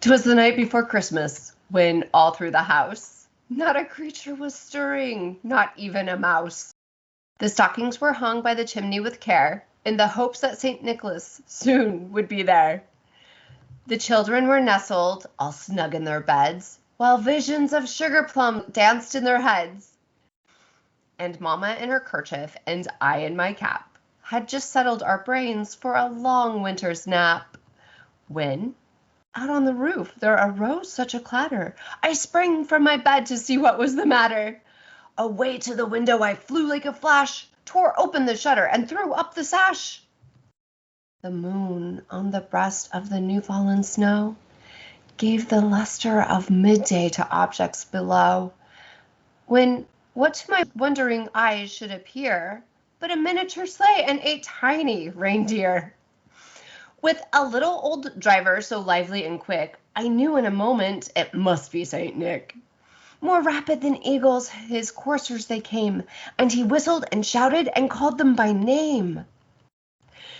'Twas the night before Christmas, when all through the house not a creature was stirring, not even a mouse. The stockings were hung by the chimney with care, in the hopes that St. Nicholas soon would be there. The children were nestled, all snug in their beds, while visions of sugar plum danced in their heads. And Mamma in her kerchief and I in my cap had just settled our brains for a long winter's nap, when out on the roof there arose such a clatter, I sprang from my bed to see what was the matter. Away to the window I flew like a flash, tore open the shutter, and threw up the sash. The moon on the breast of the new-fallen snow gave the luster of midday to objects below, when what to my wondering eyes should appear but a miniature sleigh and a tiny reindeer. With a little old driver so lively and quick, I knew in a moment it must be Saint Nick. More rapid than eagles his coursers they came, and he whistled and shouted and called them by name.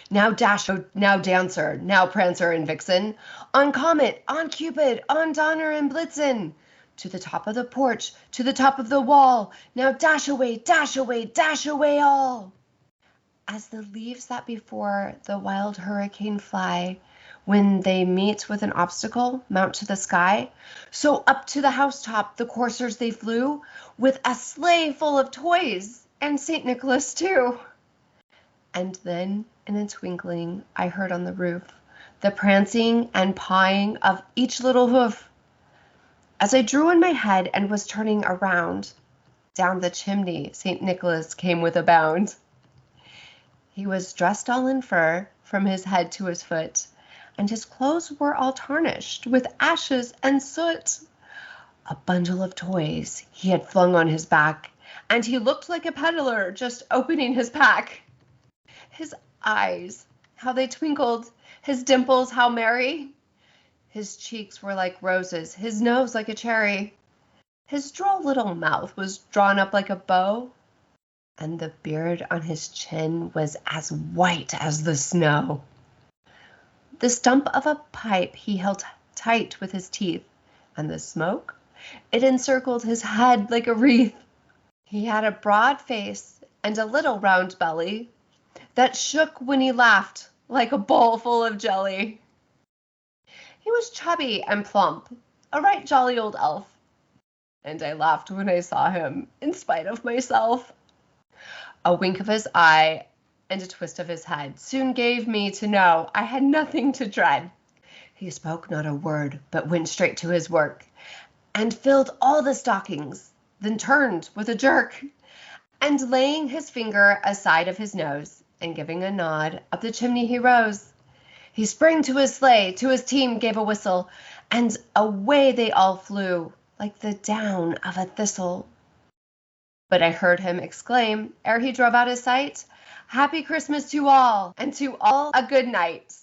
Now Dasher, now Dancer, now Prancer and Vixen, on Comet, on Cupid, on Donner and Blitzen, to the top of the porch, to the top of the wall, now dash away, dash away, dash away all. As the leaves that before the wild hurricane fly, when they meet with an obstacle, mount to the sky, so up to the housetop the coursers they flew, with a sleigh full of toys, and St. Nicholas too. And then, in a twinkling, I heard on the roof the prancing and pawing of each little hoof. As I drew in my head and was turning around, down the chimney St. Nicholas came with a bound. He was dressed all in fur, from his head to his foot, and his clothes were all tarnished with ashes and soot. A bundle of toys he had flung on his back, and he looked like a peddler just opening his pack. His eyes, how they twinkled, his dimples how merry. His cheeks were like roses, his nose like a cherry. His droll little mouth was drawn up like a bow, and the beard on his chin was as white as the snow. The stump of a pipe he held tight with his teeth, and the smoke, it encircled his head like a wreath. He had a broad face and a little round belly that shook when he laughed like a bowl full of jelly. He was chubby and plump, a right jolly old elf, and I laughed when I saw him in spite of myself. A wink of his eye and a twist of his head soon gave me to know I had nothing to dread. He spoke not a word, but went straight to his work, and filled all the stockings, then turned with a jerk, and laying his finger aside of his nose, and giving a nod, up the chimney he rose. He sprang to his sleigh, to his team gave a whistle, and away they all flew, like the down of a thistle. But I heard him exclaim, ere he drove out of sight, "Happy Christmas to all, and to all a good night."